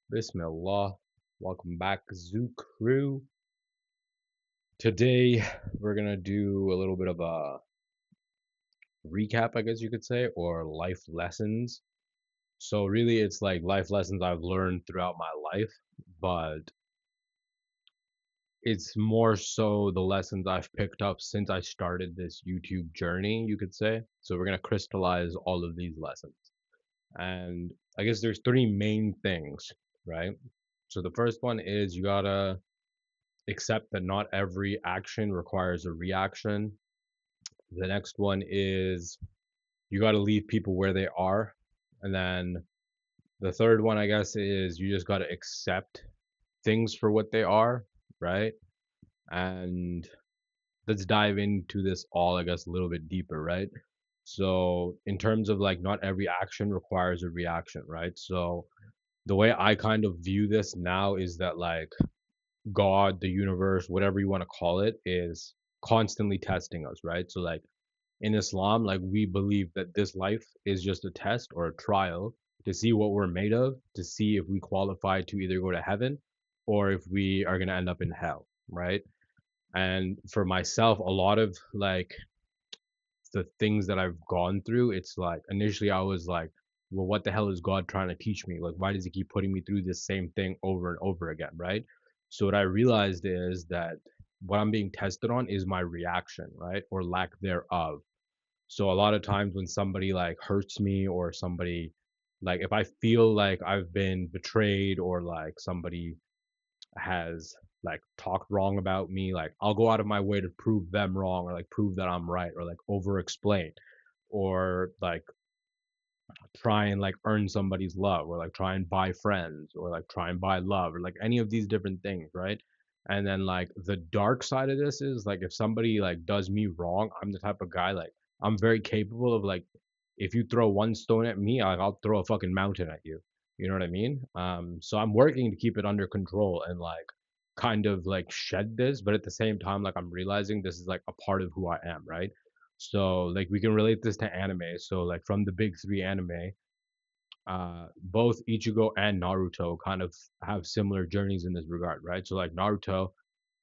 Bismillah. Welcome back, Zoo Crew. Today, we're gonna do a little bit of a recap, I guess you could say, or life lessons. So, really, it's like life lessons I've learned throughout my life, but it's more so the lessons I've picked up since I started this YouTube journey, you could say. So, we're gonna crystallize all of these lessons. And I guess there's three main things, right? So, the first one is you gotta accept that not every action requires a reaction. The next one is you got to leave people where they are. And then the third one, I guess, is you just got to accept things for what they are, right? And let's dive into this all, I guess, a little bit deeper, right? So, in terms of like, not every action requires a reaction, right? So, the way I kind of view this now is that, like, God, the universe, whatever you want to call it, is constantly testing us, right? So, like in Islam, like we believe that this life is just a test or a trial to see what we're made of, to see if we qualify to either go to heaven or if we are going to end up in hell, right? And for myself, a lot of like the things that I've gone through, it's like initially I was like, well, what the hell is God trying to teach me? Like, why does he keep putting me through this same thing over and over again, right? So what I realized is that what I'm being tested on is my reaction, right? Or lack thereof. So a lot of times when somebody like hurts me or somebody like if I feel like I've been betrayed or like somebody has like talked wrong about me, like I'll go out of my way to prove them wrong or like prove that I'm right or like over explain or like try and like earn somebody's love or like try and buy friends or like try and buy love or like any of these different things, right? And then like the dark side of this is like if somebody like does me wrong, I'm the type of guy like I'm very capable of like if you throw one stone at me, I'll throw a fucking mountain at you. You know what I mean? So I'm working to keep it under control and like kind of like shed this, but at the same time, like I'm realizing this is like a part of who I am, right? So like we can relate this to anime. So like from the big three anime, both Ichigo and Naruto kind of have similar journeys in this regard, right? So like Naruto,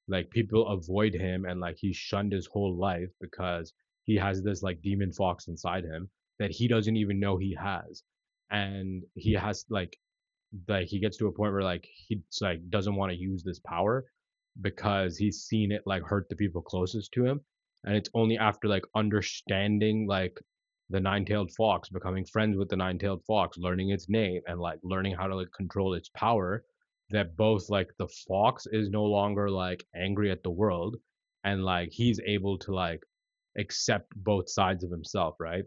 like people avoid him and like he's shunned his whole life because he has this like demon fox inside him that he doesn't even know he has. And he has like he gets to a point where like he's like doesn't want to use this power because he's seen it like hurt the people closest to him, and it's only after like understanding like the nine-tailed fox, becoming friends with the nine-tailed fox, learning its name and like learning how to like control its power, that both like the fox is no longer like angry at the world and like he's able to like accept both sides of himself, right?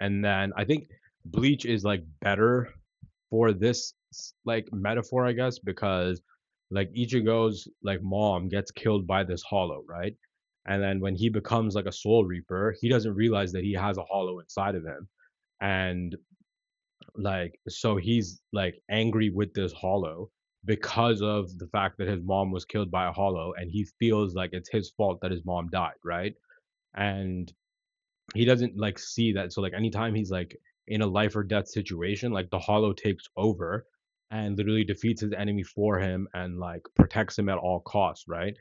And then I think Bleach is like better for this like metaphor, I guess, because like Ichigo's like mom gets killed by this hollow, right? And then when he becomes like a soul reaper, he doesn't realize that he has a hollow inside of him. And like so he's like angry with this hollow because of the fact that his mom was killed by a hollow and he feels like it's his fault that his mom died, right? And he doesn't like see that. So like anytime he's like in a life or death situation, like the hollow takes over and literally defeats his enemy for him and like protects him at all costs, right?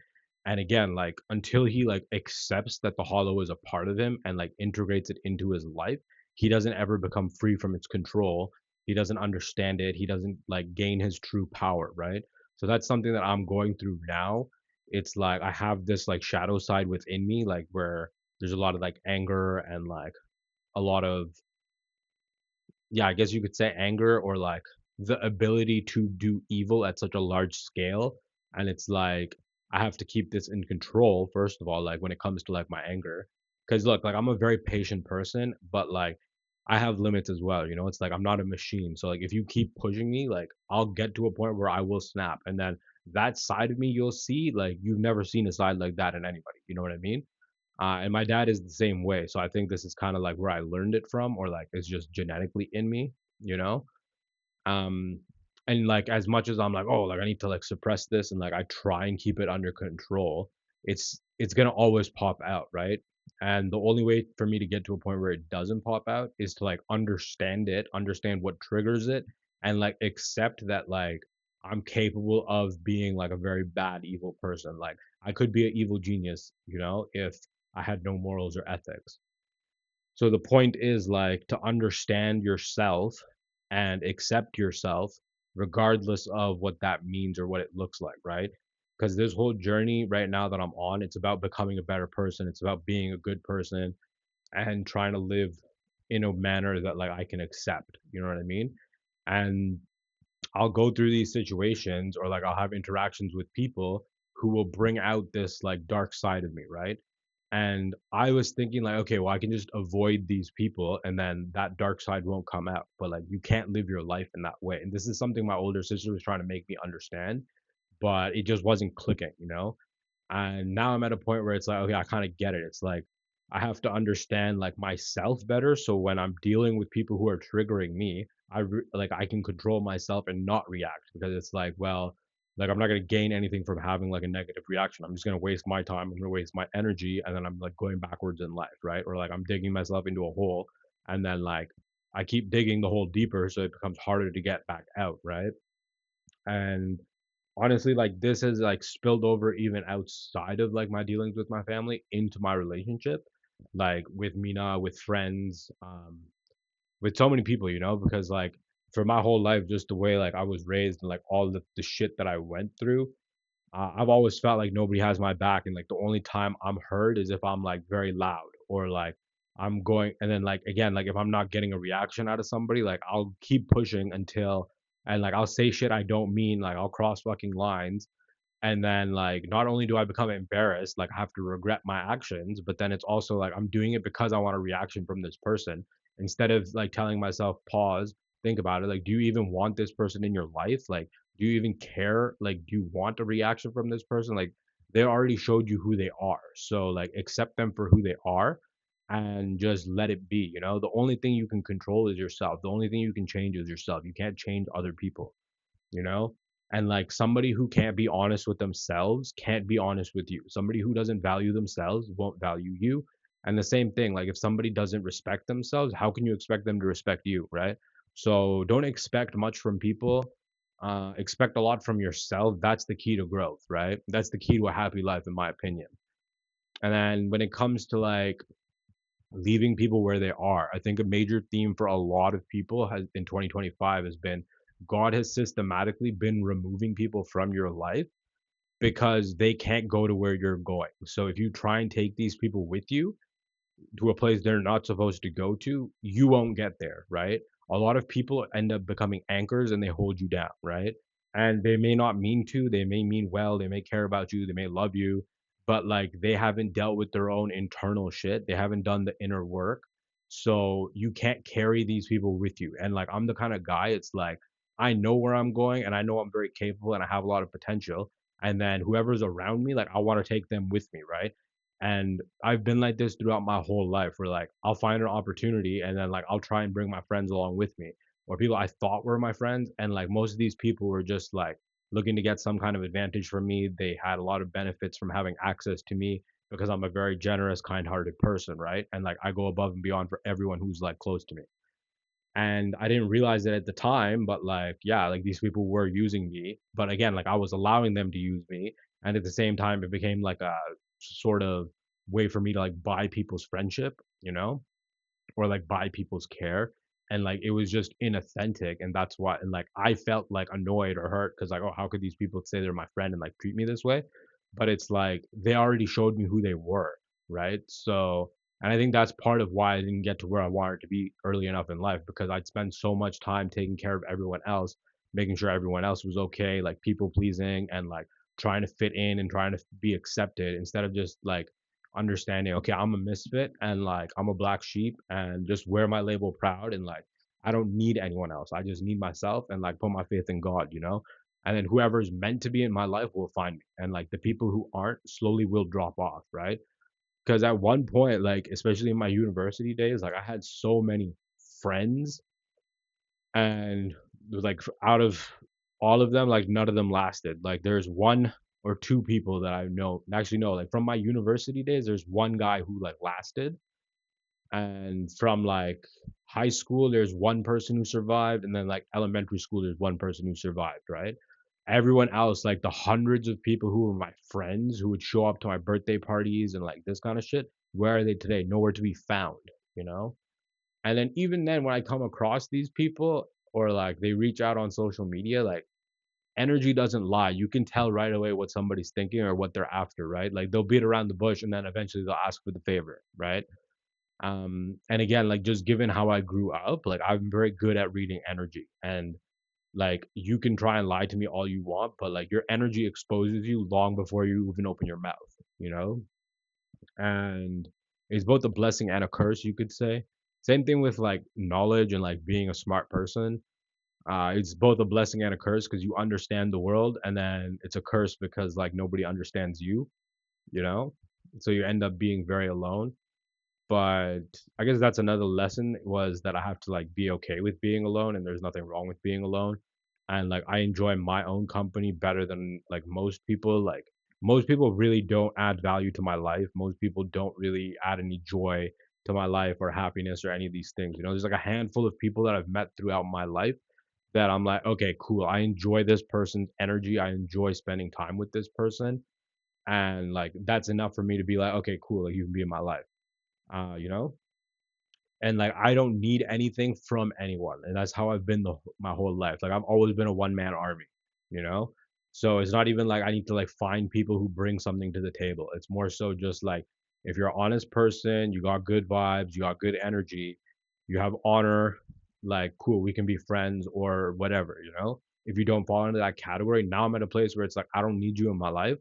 And again, like until he like accepts that the hollow is a part of him and like integrates it into his life, he doesn't ever become free from its control. He doesn't understand it. He doesn't like gain his true power, right? So that's something that I'm going through now. It's like I have this like shadow side within me, like where there's a lot of like anger and like a lot of yeah, I guess you could say anger or like the ability to do evil at such a large scale. And it's like I have to keep this in control, first of all, like when it comes to like my anger. Cause look, like I'm a very patient person, but like I have limits as well. You know, it's like I'm not a machine. So like if you keep pushing me, like I'll get to a point where I will snap. And then that side of me you'll see, like you've never seen a side like that in anybody. You know what I mean? And my dad is the same way. So I think this is kind of like where I learned it from, or like it's just genetically in me, you know? Um, and like as much as I'm like, oh, like I need to like suppress this and like I try and keep it under control, it's gonna always pop out, right? And the only way for me to get to a point where it doesn't pop out is to like understand it, understand what triggers it, and like accept that like I'm capable of being like a very bad evil person. Like I could be an evil genius, if I had no morals or ethics. So the point is like to understand yourself and accept yourself regardless of what that means or what it looks like, right? Because this whole journey right now that I'm on, it's about becoming a better person. It's about being a good person and trying to live in a manner that like I can accept. You know what I mean? And I'll go through these situations or like I'll have interactions with people who will bring out this like dark side of me, right? And I was thinking like, okay, well, I can just avoid these people and then that dark side won't come out. But like you can't live your life in that way. And this is something my older sister was trying to make me understand, but it just wasn't clicking. And now I'm at a point where it's like, okay, I kind of get it. It's like I have to understand like myself better. So when I'm dealing with people who are triggering me, like I can control myself and not react because it's like, well, like I'm not gonna gain anything from having like a negative reaction. I'm just gonna waste my time. I'm gonna waste my energy, and then I'm like going backwards in life, right? Or like I'm digging myself into a hole, and then like I keep digging the hole deeper, so it becomes harder to get back out, right? And honestly, like this has like spilled over even outside of like my dealings with my family into my relationship, like with Mina, with friends, with so many people, because like for my whole life, just the way like I was raised and like all the shit that I went through, I've always felt like nobody has my back, and like the only time I'm heard is if I'm like very loud or like I'm going, and then like again, like if I'm not getting a reaction out of somebody, like I'll keep pushing until, and like I'll say shit I don't mean, like I'll cross fucking lines, and then like not only do I become embarrassed, like I have to regret my actions, but then it's also like I'm doing it because I want a reaction from this person instead of like telling myself pause, think about it, like do you even want this person in your life? Like do you even care? Like do you want a reaction from this person? Like they already showed you who they are. So like accept them for who they are and just let it be, The only thing you can control is yourself. The only thing you can change is yourself. You can't change other people you know? And like somebody who can't be honest with themselves can't be honest with you. Somebody who doesn't value themselves won't value you. And the same thing, like if somebody doesn't respect themselves, how can you expect them to respect you, right? So don't expect much from people. Expect a lot from yourself. That's the key to growth, right? That's the key to a happy life, in my opinion. And then when it comes to like leaving people where they are. I think a major theme for a lot of people has in 2025 has been God has systematically been removing people from your life because they can't go to where you're going. So if you try and take these people with you to a place they're not supposed to go to, you won't get there, right? A lot of people end up becoming anchors and they hold you down, right? And they may not mean to, they may mean well, they may care about you, they may love you, but like they haven't dealt with their own internal shit. They haven't done the inner work. So you can't carry these people with you. And like I'm the kind of guy, it's like I know where I'm going and I know I'm very capable and I have a lot of potential. And then whoever's around me, like I want to take them with me, right? And I've been like this throughout my whole life where like I'll find an opportunity and then like I'll try and bring my friends along with me or people I thought were my friends. And like most of these people were just like looking to get some kind of advantage from me. They had a lot of benefits from having access to me because I'm a very generous, kind hearted person, right? And like I go above and beyond for everyone who's like close to me. And I didn't realize it at the time, but like, yeah, like these people were using me. But again, like I was allowing them to use me. And at the same time, it became like a sort of way for me to like buy people's friendship, or like buy people's care. And like it was just inauthentic. And that's why, and like I felt like annoyed or hurt because like, oh, how could these people say they're my friend and like treat me this way? But it's like they already showed me who they were, right? So, and I think that's part of why I didn't get to where I wanted to be early enough in life because I'd spend so much time taking care of everyone else, making sure everyone else was okay, like people pleasing and like trying to fit in and trying to be accepted instead of just like understanding, okay, I'm a misfit and like I'm a black sheep and just wear my label proud and like I don't need anyone else. I just need myself and like put my faith in God. And then whoever's meant to be in my life will find me. And like the people who aren't slowly will drop off, right? Because at one point, like especially in my university days, like I had so many friends and it was like out of all of them, like none of them lasted. Like there's one or two people that I know, actually no, like from my university days, there's one guy who like lasted, and from like high school, there's one person who survived, and then like elementary school, there's one person who survived, right? everyone else, like the hundreds of people who were my friends who would show up to my birthday parties and like this kind of shit, where are they today? Nowhere to be found, you know? And then even then when I come across these people or like they reach out on social media, like energy doesn't lie. You can tell right away what somebody's thinking or what they're after, right? Like they'll beat around the bush and then eventually they'll ask for the favor, right? And again, like just given how I grew up, like I'm very good at reading energy. And like you can try and lie to me all you want, but like your energy exposes you long before you even open your mouth, you know? And it's both a blessing and a curse, you could say. Same thing with like knowledge and like being a smart person. It's both a blessing and a curse because you understand the world, and then it's a curse because like nobody understands you, you know? So you end up being very alone. But I guess that's another lesson was that I have to like be okay with being alone, and there's nothing wrong with being alone. And like I enjoy my own company better than like most people. Like most people really don't add value to my life. Most people don't really add any joy to my life or happiness or any of these things. You know, there's like a handful of people that I've met throughout my life that I'm like, okay, cool. I enjoy this person's energy. I enjoy spending time with this person. And like that's enough for me to be like, okay, cool, like you can be in my life. You know? And like I don't need anything from anyone, and that's how I've been my whole life. Like I've always been a one man army, you know. So it's not even like I need to like find people who bring something to the table. It's more so just like if you're an honest person, you got good vibes, you got good energy, you have honor, like cool, we can be friends or whatever, you know. If you don't fall into that category, now I'm at a place where it's like I don't need you in my life,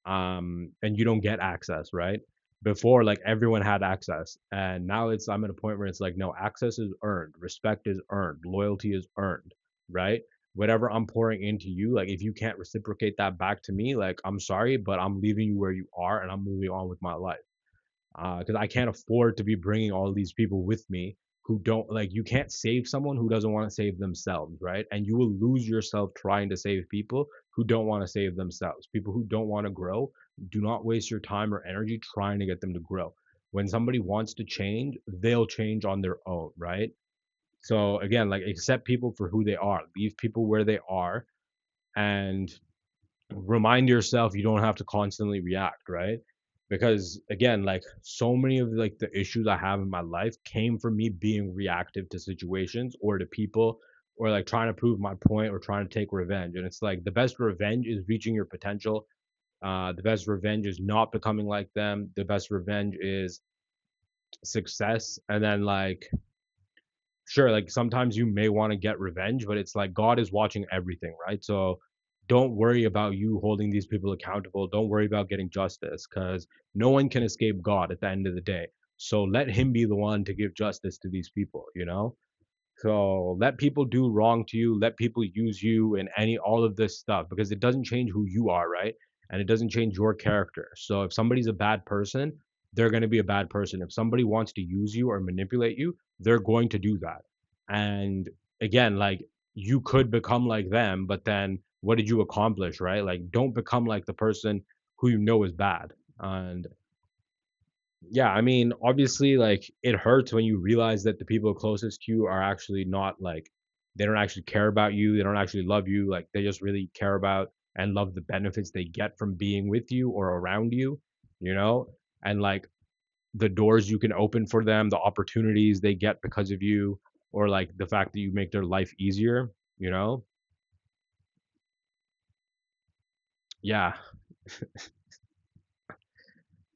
and you don't get access, right? Before, like everyone had access, and now it's I'm at a point where it's like, no, access is earned, respect is earned, loyalty is earned, right? Whatever I'm pouring into you, like if you can't reciprocate that back to me, like I'm sorry, but I'm leaving you where you are and I'm moving on with my life because I can't afford to be bringing all these people with me who don't like you can't save someone who doesn't want to save themselves, right? And you will lose yourself trying to save people who don't want to save themselves. People who don't want to grow, do not waste your time or energy trying to get them to grow. When somebody wants to change, they'll change on their own, right? So again, like accept people for who they are, leave people where they are, and remind yourself you don't have to constantly react, right? Because again, like so many of like the issues I have in my life came from me being reactive to situations or to people or like trying to prove my point or trying to take revenge. And it's like the best revenge is reaching your potential. The best revenge is not becoming like them. The best revenge is success. And then like sure, like sometimes you may want to get revenge, but it's like God is watching everything, right? So don't worry about you holding these people accountable. Don't worry about getting justice because no one can escape God at the end of the day. So let him be the one to give justice to these people, you know? So let people do wrong to you, let people use you and any all of this stuff because it doesn't change who you are, right? And it doesn't change your character. So if somebody's a bad person, they're going to be a bad person. If somebody wants to use you or manipulate you, they're going to do that. And again, like you could become like them, but then what did you accomplish, right? Like don't become like the person who you know is bad. And yeah, I mean, obviously, like it hurts when you realize that the people closest to you are actually not like they don't actually care about you, they don't actually love you, like they just really care about and love the benefits they get from being with you or around you, you know? And like the doors you can open for them, the opportunities they get because of you, or like the fact that you make their life easier, you know? Yeah,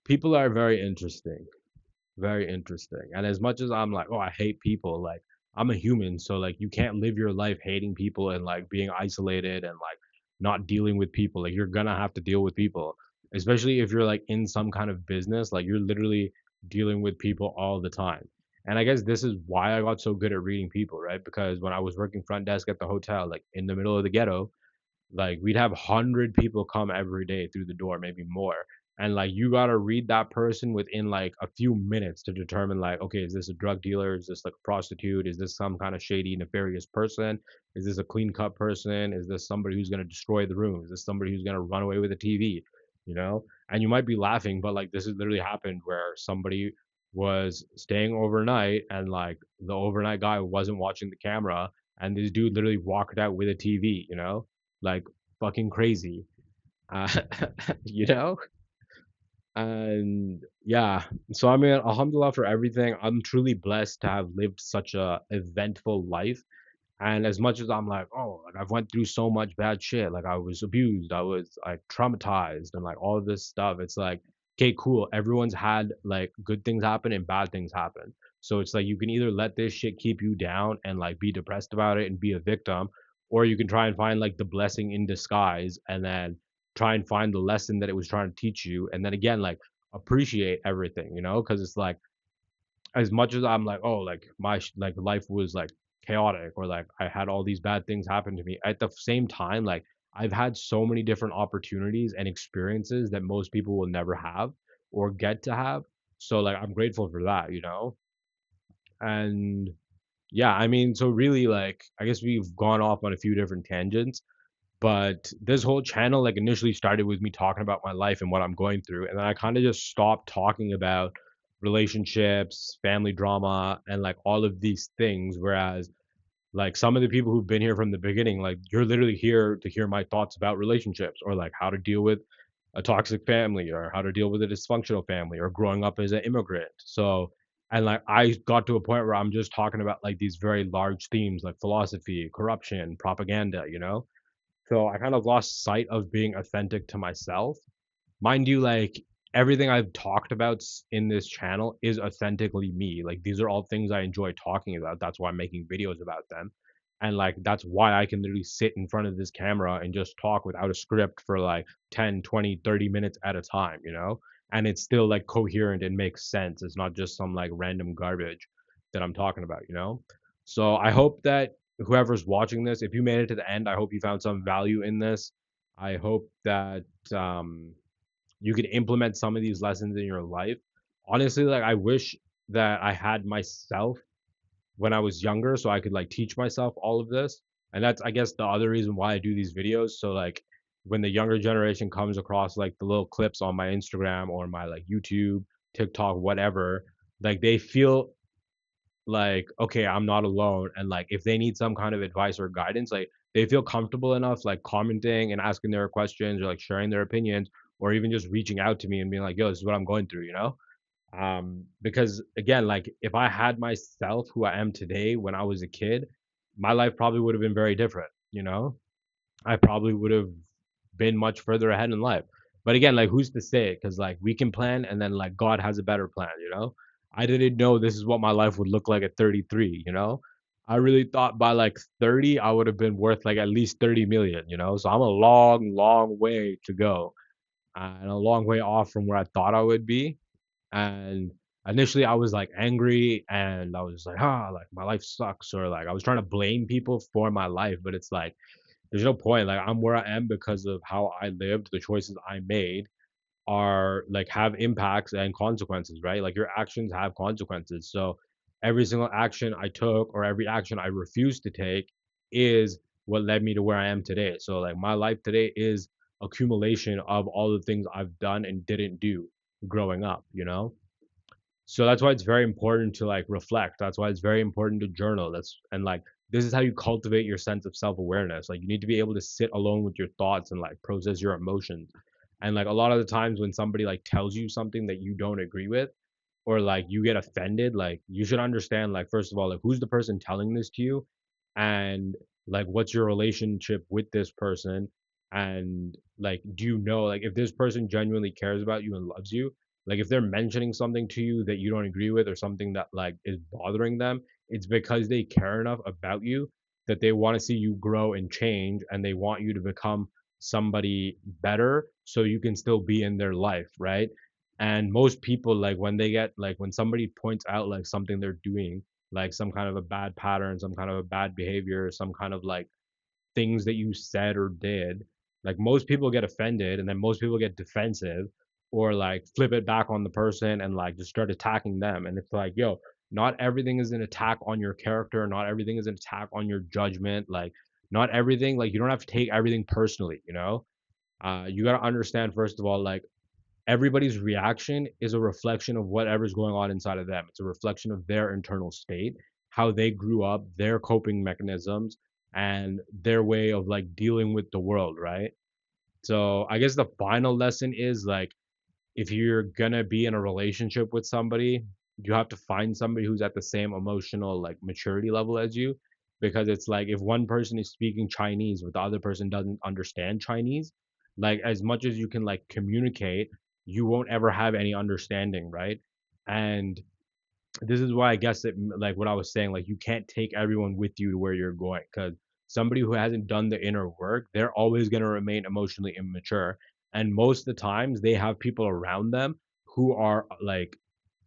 people are very interesting. Very interesting. And as much as I'm like, oh, I hate people, like I'm a human, so like you can't live your life hating people and like being isolated and like not dealing with people. Like you're gonna have to deal with people, especially if you're like in some kind of business, like you're literally dealing with people all the time. And I guess this is why I got so good at reading people, right? Because when I was working front desk at the hotel, like in the middle of the ghetto, like we'd have 100 people come every day through the door, maybe more. And like you gotta read that person within like a few minutes to determine like, okay, is this a drug dealer? Is this like a prostitute? Is this some kind of shady, nefarious person? Is this a clean cut person? Is this somebody who's gonna destroy the room? Is this somebody who's gonna run away with a TV? You know? And you might be laughing, but like this has literally happened where somebody was staying overnight and like the overnight guy wasn't watching the camera and this dude literally walked out with a TV, you know? Like, fucking crazy. Uh, you know? And yeah, so I mean, alhamdulillah for everything. I'm truly blessed to have lived such a eventful life. And as much as I'm like, oh, like I've went through so much bad shit, like I was abused, I was like traumatized, and like all of this stuff. It's like, okay, cool. Everyone's had like good things happen and bad things happen. So it's like you can either let this shit keep you down and like be depressed about it and be a victim, or you can try and find like the blessing in disguise and then try and find the lesson that it was trying to teach you. And then again, like appreciate everything, because it's like as much as I'm like, oh, like like life was like chaotic or like I had all these bad things happen to me. At the same time, like I've had so many different opportunities and experiences that most people will never have or get to have. So like I'm grateful for that. And yeah, I mean, so really like I guess we've gone off on a few different tangents, but this whole channel like initially started with me talking about my life and what I'm going through, and then I kind of just stopped talking about relationships, family drama, and like all of these things. Whereas like some of the people who've been here from the beginning, like you're literally here to hear my thoughts about relationships or like how to deal with a toxic family or how to deal with a dysfunctional family or growing up as an immigrant. So, and like I got to a point where I'm just talking about like these very large themes like philosophy, corruption, propaganda. So I kind of lost sight of being authentic to myself. Mind you, like everything I've talked about in this channel is authentically me. Like these are all things I enjoy talking about. That's why I'm making videos about them. And like that's why I can literally sit in front of this camera and just talk without a script for like 10, 20, 30 minutes at a time. And it's still like coherent and makes sense. It's not just some like random garbage that I'm talking about. So I hope that whoever's watching this, if you made it to the end, I hope you found some value in this. I hope that you can implement some of these lessons in your life. Honestly, like I wish that I had myself when I was younger so I could like teach myself all of this. And that's I guess the other reason why I do these videos. So like when the younger generation comes across like the little clips on my Instagram or my like YouTube, TikTok, whatever, like they feel like okay, I'm not alone, and like if they need some kind of advice or guidance, like they feel comfortable enough like commenting and asking their questions or like sharing their opinions or even just reaching out to me and being like, yo, this is what I'm going through. Because again, like if I had myself who I am today when I was a kid, my life probably would have been very different. I probably would have been much further ahead in life. But again, like who's to say? Because like we can plan and then like God has a better plan. I didn't know this is what my life would look like at 33. I really thought by like 30 I would have been worth like at least 30 million. So I'm a long, long way to go and a long way off from where I thought I would be. And initially I was like angry and I was like, like my life sucks, or like I was trying to blame people for my life, but it's like there's no point. Like I'm where I am because of how I lived, the choices I made are like have impacts and consequences, right? Like your actions have consequences. So every single action I took or every action I refused to take is what led me to where I am today. So like my life today is accumulation of all the things I've done and didn't do growing up. So that's why it's very important to like reflect. That's why it's very important to journal. And like this is how you cultivate your sense of self-awareness. Like you need to be able to sit alone with your thoughts and like process your emotions. And like a lot of the times when somebody like tells you something that you don't agree with or like you get offended, like you should understand like first of all like who's the person telling this to you, and like what's your relationship with this person, and like do you know like if this person genuinely cares about you and loves you, like if they're mentioning something to you that you don't agree with or something that like is bothering them, it's because they care enough about you that they want to see you grow and change and they want you to become somebody better so you can still be in their life, right? And most people like when they get like when somebody points out like something they're doing, like some kind of a bad pattern, some kind of a bad behavior, some kind of like things that you said or did, like most people get offended and then most people get defensive or like flip it back on the person and like just start attacking them. And it's like, yo, not everything is an attack on your character, not everything is an attack on your judgment. Like not everything, like you don't have to take everything personally. You got to understand first of all, like everybody's reaction is a reflection of whatever's going on inside of them. It's a reflection of their internal state, how they grew up, their coping mechanisms, and their way of like dealing with the world, right? So I guess the final lesson is like, if you're gonna be in a relationship with somebody, you have to find somebody who's at the same emotional like maturity level as you. Because it's like, if one person is speaking Chinese but the other person doesn't understand Chinese, like as much as you can like communicate, you won't ever have any understanding, right? And this is why I guess like what I was saying, like you can't take everyone with you to where you're going, because somebody who hasn't done the inner work, they're always going to remain emotionally immature. And most of the times they have people around them who are like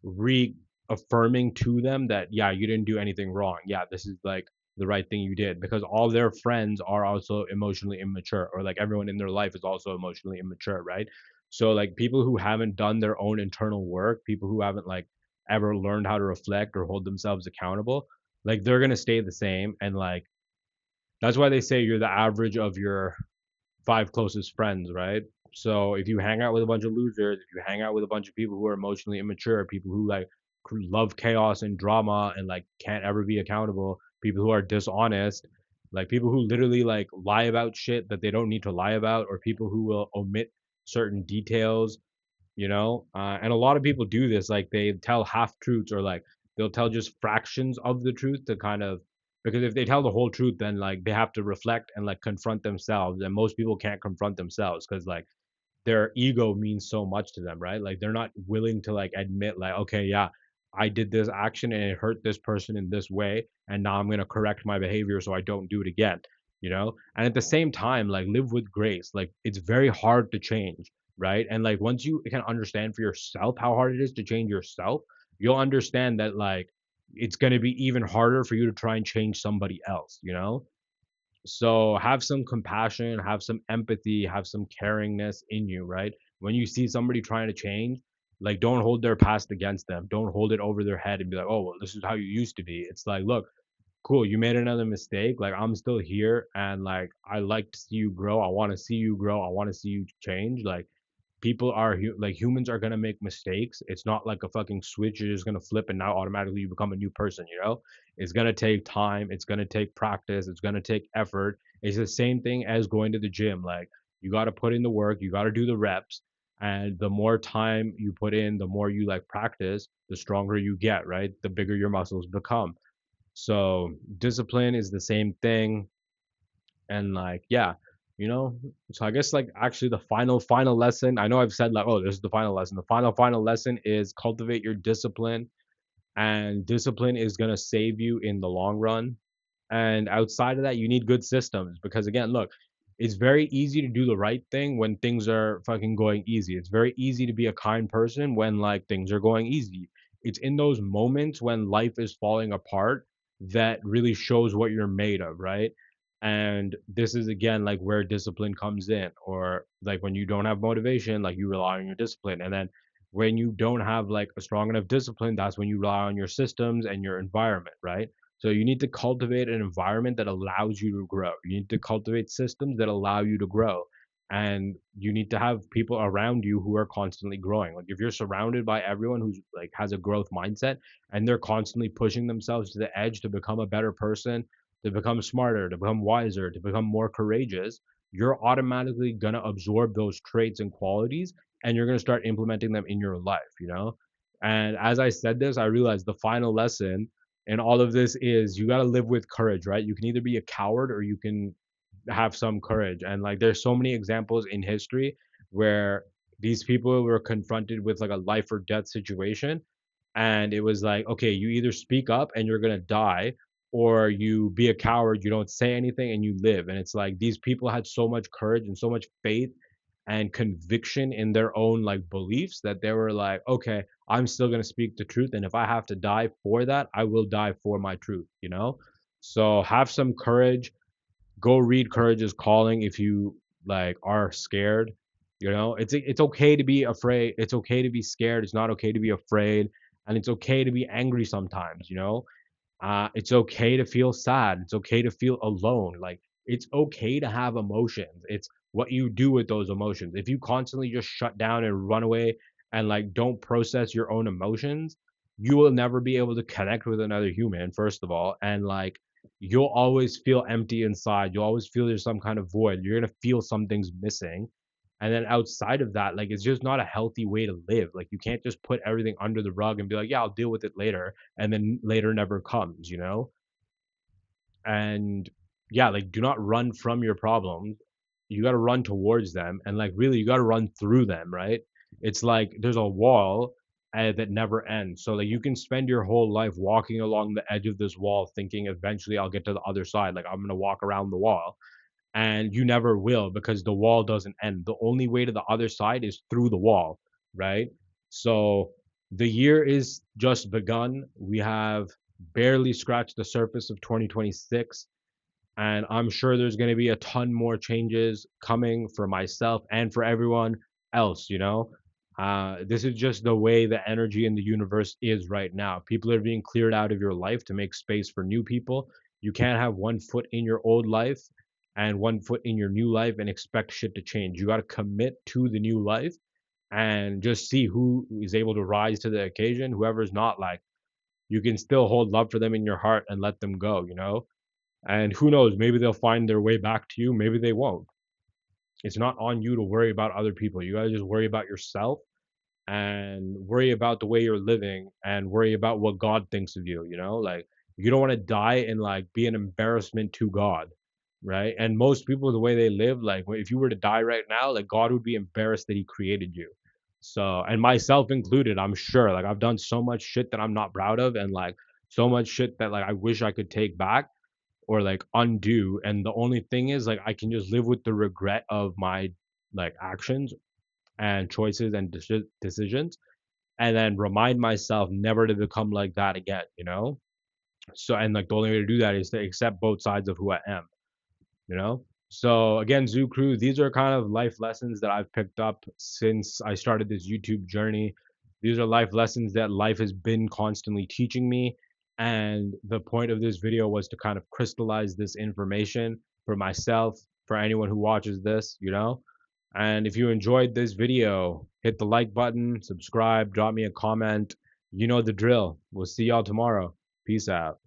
reaffirming to them that, yeah, you didn't do anything wrong. Yeah, this is like the right thing you did, because all their friends are also emotionally immature, or like everyone in their life is also emotionally immature, right? So like people who haven't done their own internal work, people who haven't like ever learned how to reflect or hold themselves accountable, like they're gonna stay the same. And like that's why they say you're the average of your five closest friends, right? So if you hang out with a bunch of losers, if you hang out with a bunch of people who are emotionally immature, people who like love chaos and drama and like can't ever be accountable, people who are dishonest, like people who literally like lie about shit that they don't need to lie about, or people who will omit certain details, and a lot of people do this, like they tell half truths, or like they'll tell just fractions of the truth to kind of, because if they tell the whole truth, then like they have to reflect and like confront themselves, and most people can't confront themselves because like their ego means so much to them, right? Like they're not willing to like admit like, okay, yeah, I did this action and it hurt this person in this way, and now I'm going to correct my behavior so I don't do it again. And at the same time, like live with grace. Like it's very hard to change, right? And like once you can understand for yourself how hard it is to change yourself, you'll understand that like it's going to be even harder for you to try and change somebody else. So have some compassion, have some empathy, have some caringness in you, right? When you see somebody trying to change, like don't hold their past against them. Don't hold it over their head and be like, "Oh, well, this is how you used to be." It's like, "Look, cool, you made another mistake. Like I'm still here, and like I like to see you grow. I want to see you grow. I want to see you change." Like people are like humans are gonna make mistakes. It's not like a fucking switch you're just gonna flip and now automatically you become a new person. It's gonna take time, it's gonna take practice, it's gonna take effort. It's the same thing as going to the gym. Like you gotta put in the work, you gotta do the reps, and the more time you put in, the more you like practice, the stronger you get, right? The bigger your muscles become. So discipline is the same thing. And like, yeah, you know so I guess like actually the final lesson, I know I've said like, oh, this is the final lesson. The final lesson is cultivate your discipline, and discipline is going to save you in the long run. And outside of that, you need good systems, because again, look, it's very easy to do the right thing when things are fucking going easy. It's very easy to be a kind person when like things are going easy. It's in those moments when life is falling apart that really shows what you're made of, right? And this is again like where discipline comes in, or like when you don't have motivation, like you rely on your discipline. And then when you don't have like a strong enough discipline, that's when you rely on your systems and your environment, right? So you need to cultivate an environment that allows you to grow. You need to cultivate systems that allow you to grow. And you need to have people around you who are constantly growing. Like if you're surrounded by everyone who's like has a growth mindset and they're constantly pushing themselves to the edge to become a better person, to become smarter, to become wiser, to become more courageous, you're automatically going to absorb those traits and qualities, and you're going to start implementing them in your life. And as I said this, I realized the final lesson and all of this is you got to live with courage, right? You can either be a coward or you can have some courage. And like there's so many examples in history where these people were confronted with like a life or death situation, and it was like, okay, you either speak up and you're going to die, or you be a coward, you don't say anything and you live. And it's like these people had so much courage and so much faith and conviction in their own like beliefs that they were like, okay, I'm still going to speak the truth, and if I have to die for that, I will die for my truth. So have some courage. Go read Courage is Calling if you like are scared. It's okay to be afraid. It's okay to be scared. It's not okay to be afraid, and it's okay to be angry sometimes. It's okay to feel sad. It's okay to feel alone. Like it's okay to have emotions. It's what you do with those emotions. If you constantly just shut down and run away and like don't process your own emotions, you will never be able to connect with another human, first of all. And like you'll always feel empty inside. You'll always feel there's some kind of void. You're gonna feel something's missing. And then outside of that, like it's just not a healthy way to live. Like you can't just put everything under the rug and be like, yeah, I'll deal with it later. And then later never comes, you know? And yeah, like do not run from your problems. You got to run towards them, and like really you got to run through them, right? It's like there's a wall that never ends. So like you can spend your whole life walking along the edge of this wall thinking eventually I'll get to the other side, like I'm going to walk around the wall, and you never will because the wall doesn't end. The only way to the other side is through the wall, right? So the year is just begun. We have barely scratched the surface of 2026, and I'm sure there's going to be a ton more changes coming for myself and for everyone else, you know? This is just the way the energy in the universe is right now. People are being cleared out of your life to make space for new people. You can't have one foot in your old life and one foot in your new life and expect shit to change. You got to commit to the new life and just see who is able to rise to the occasion. Whoever's not, like, you can still hold love for them in your heart and let them go, you know? And who knows, maybe they'll find their way back to you, maybe they won't. It's not on you to worry about other people. You gotta just worry about yourself and worry about the way you're living and worry about what God thinks of you, you know? Like you don't want to die and like be an embarrassment to God, right? And most people the way they live, like if you were to die right now, like God would be embarrassed that he created you. So, and myself included, I'm sure like I've done so much shit that I'm not proud of and like so much shit that like I wish I could take back or like undo, and the only thing is like I can just live with the regret of my like actions and choices and decisions, and then remind myself never to become like that again, you know? So, and like the only way to do that is to accept both sides of who I am, you know? So again, Zoo Crew, these are kind of life lessons that I've picked up since I started this YouTube journey. These are life lessons that life has been constantly teaching me. And the point of this video was to kind of crystallize this information for myself, for anyone who watches this, you know? And if you enjoyed this video, hit the like button, subscribe, drop me a comment. You know the drill. We'll see y'all tomorrow. Peace out.